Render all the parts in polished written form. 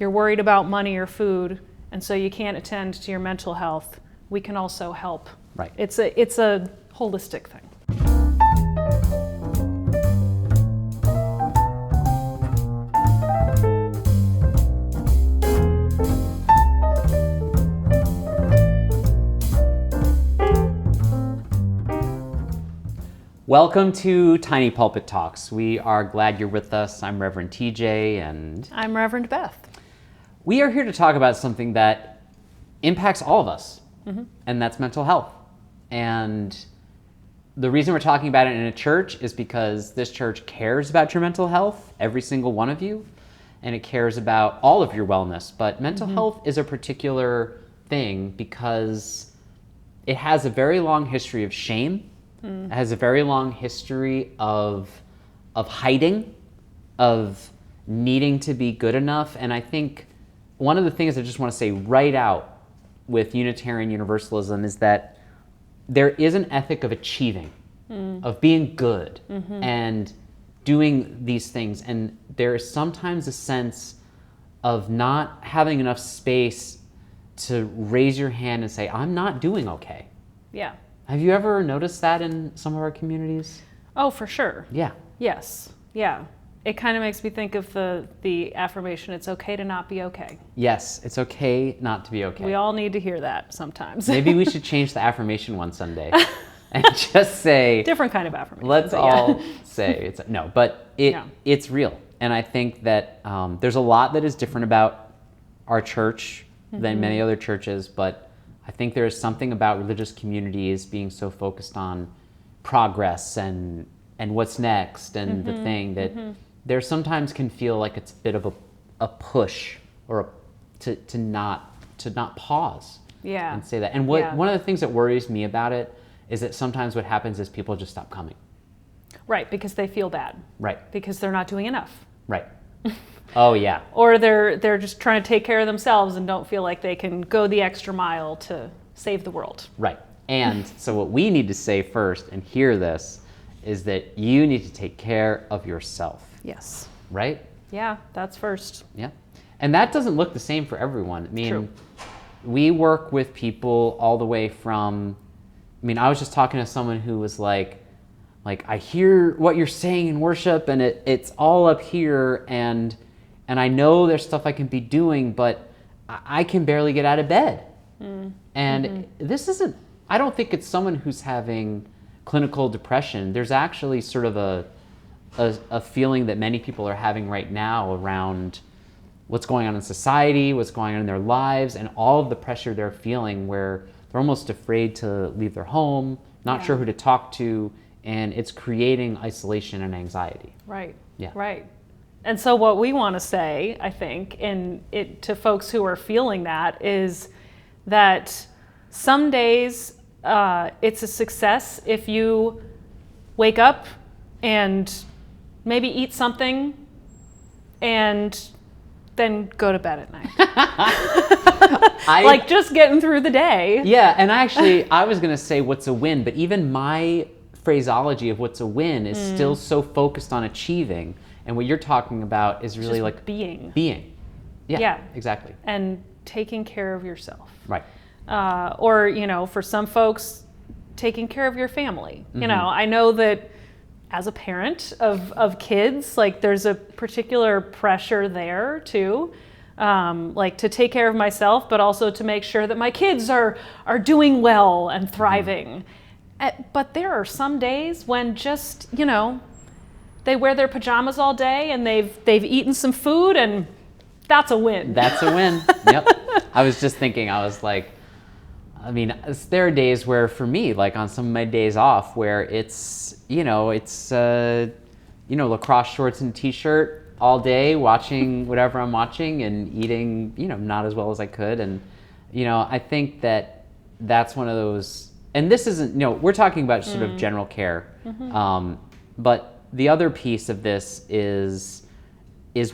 you're worried about money or food, and so you can't attend to your mental health, we can also help. Right. It's a holistic thing. Welcome to Tiny Pulpit Talks. We are glad you're with us. I'm Reverend TJ and I'm Reverend Beth. We are here to talk about something that impacts all of us, and that's mental health. And the reason we're talking about it in a church is because this church cares about your mental health, every single one of you, and it cares about all of your wellness. But mental health is a particular thing because it has a very long history of shame. It has a very long history of hiding, of needing to be good enough. And I think one of the things I just want to say right out with Unitarian Universalism is that there is an ethic of achieving, of being good and doing these things. And there is sometimes a sense of not having enough space to raise your hand and say, I'm not doing okay. Yeah. Have you ever noticed that in some of our communities? Oh, for sure. Yeah. Yes. Yeah. It kind of makes me think of the affirmation, it's okay to not be okay. Yes, it's okay not to be okay. We all need to hear that sometimes. Maybe we should change the affirmation one Sunday and just say... Different kind of affirmation. Let's all say, it's no, but it's real. And I think that there's a lot that is different about our church than many other churches, but I think there is something about religious communities being so focused on progress and what's next and the thing that there sometimes can feel like it's a bit of a push or to not pause and say that. And one of the things that worries me about it is that sometimes what happens is people just stop coming. Right, because they feel bad. Right. Because they're not doing enough. Right. Oh, yeah. Or they're just trying to take care of themselves and don't feel like they can go the extra mile to save the world. Right. And so what we need to say first and hear this is that you need to take care of yourself. Yes. Right? Yeah, that's first. Yeah. And that doesn't look the same for everyone. I mean, True. We work with people all the way from, I was just talking to someone who was like, I hear what you're saying in worship and it's all up here and I know there's stuff I can be doing, but I can barely get out of bed. And this isn't, I don't think it's someone who's having clinical depression. There's actually sort of a feeling that many people are having right now around what's going on in society, what's going on in their lives, and all of the pressure they're feeling where they're almost afraid to leave their home, not sure who to talk to, and it's creating isolation and anxiety. Right. Yeah. Right. And so what we want to say, I think, to folks who are feeling that is that some days it's a success if you wake up and maybe eat something and then go to bed at night. Like just getting through the day. Yeah, and I was going to say what's a win, but even my phraseology of what's a win is still so focused on achieving. And what you're talking about is really just like being. Yeah, exactly. And taking care of yourself. Right. Or, for some folks, taking care of your family. I know that as a parent of kids, like there's a particular pressure there too, like to take care of myself, but also to make sure that my kids are doing well and thriving. But there are some days when just, they wear their pajamas all day and they've eaten some food and that's a win. That's a win. Yep. I was just thinking, I was like, there are days where for me, like on some of my days off where it's lacrosse shorts and t-shirt all day, watching whatever I'm watching and eating, not as well as I could. And, I think that's one of those, and this isn't, we're talking about sort of general care. But the other piece of this is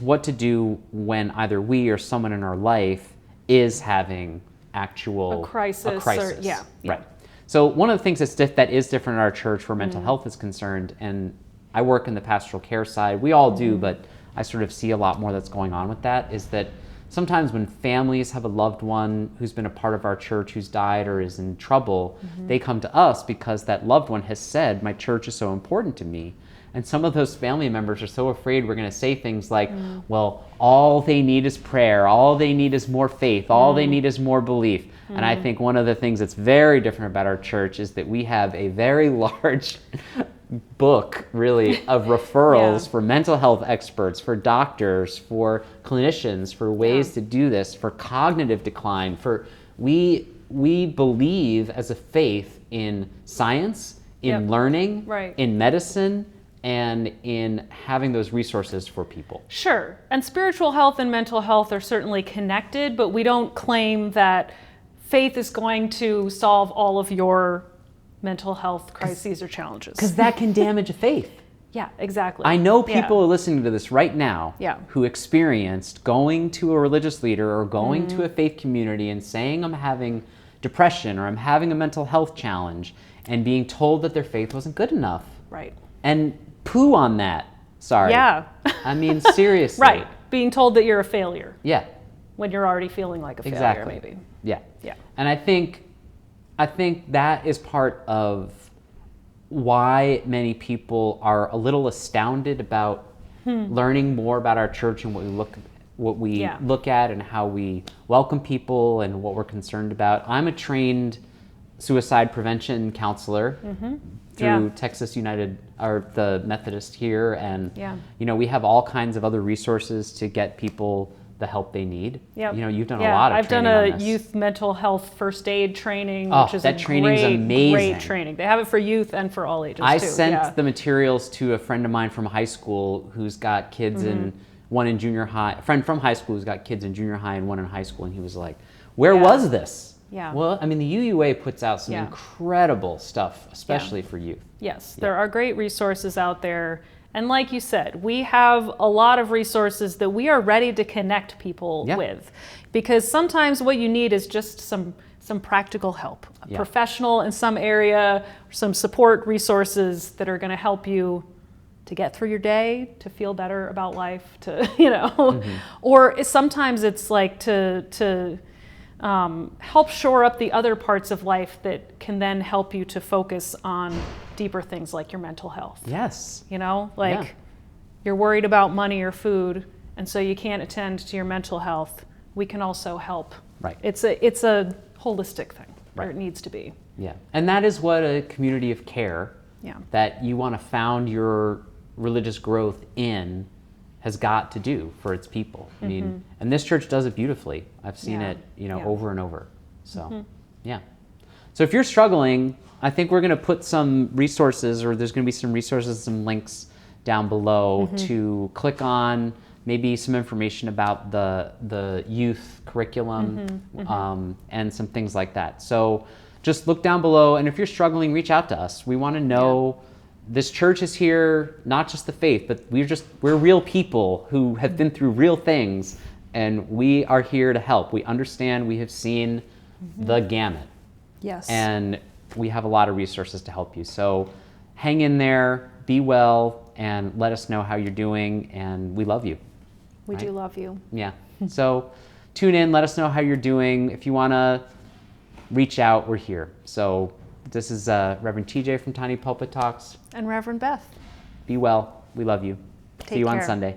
what to do when either we or someone in our life is having actual a crisis. Right. So one of the things that is different in our church where mental health is concerned, and I work in the pastoral care side, we all do, but I sort of see a lot more that's going on with that, is that sometimes when families have a loved one who's been a part of our church who's died or is in trouble, they come to us because that loved one has said, my church is so important to me. And some of those family members are so afraid we're going to say things like, well, all they need is prayer, all they need is more faith, all they need is more belief. And I think one of the things that's very different about our church is that we have a very large book, really, of referrals for mental health experts, for doctors, for clinicians, for ways to do this, for cognitive decline. We believe as a faith in science, in learning, in medicine, and in having those resources for people. Sure. And spiritual health and mental health are certainly connected, but we don't claim that faith is going to solve all of your mental health crises or challenges. Because that can damage a faith. Yeah, exactly. I know people are listening to this right now who experienced going to a religious leader or going to a faith community and saying, I'm having depression or I'm having a mental health challenge, and being told that their faith wasn't good enough. Right. And poo on that. Sorry. Yeah. I mean, seriously. Right. Being told that you're a failure. Yeah. When you're already feeling like a failure, maybe. Yeah. Yeah. And I think that is part of why many people are a little astounded about learning more about our church and what we look at and how we welcome people and what we're concerned about. I'm a trained suicide prevention counselor through Texas United, or the Methodist here, and we have all kinds of other resources to get people the help they need. Yep. You've done a lot of I've training done on a this. Youth mental health first aid training, which is that training's amazing. Great training. They have it for youth and for all ages I too. sent the materials to a friend of mine from high school who's got kids one in junior high, a friend from high school who's got kids in junior high and one in high school, and he was like, where was this? Yeah. Well, I mean, the UUA puts out some incredible stuff, especially for youth. Yes, there are great resources out there. And like you said, we have a lot of resources that we are ready to connect people with. Because sometimes what you need is just some practical help. A professional in some area, some support resources that are going to help you to get through your day, to feel better about life, to, or sometimes it's like to help shore up the other parts of life that can then help you to focus on deeper things like your mental health. Yes. You're worried about money or food, and so you can't attend to your mental health. We can also help. Right. It's a holistic thing, or it needs to be. Yeah. And that is what a community of care that you want to found your religious growth in has got to do for its people. I mean, and this church does it beautifully. I've seen it, over and over. So, So if you're struggling, I think we're going to put some resources, or there's going to be some resources, some links down below to click on, maybe some information about the youth curriculum and some things like that. So just look down below, and if you're struggling, reach out to us. We want to know this church is here, not just the faith, but we're real people who have been through real things, and we are here to help. We understand, we have seen the gamut. Yes. And we have a lot of resources to help you. So hang in there, be well, and let us know how you're doing, and we love you. We do love you. Yeah. So tune in, let us know how you're doing. If you want to reach out, we're here. So this is Reverend TJ from Tiny Pulpit Talks. And Reverend Beth. Be well. We love you. See you on Sunday.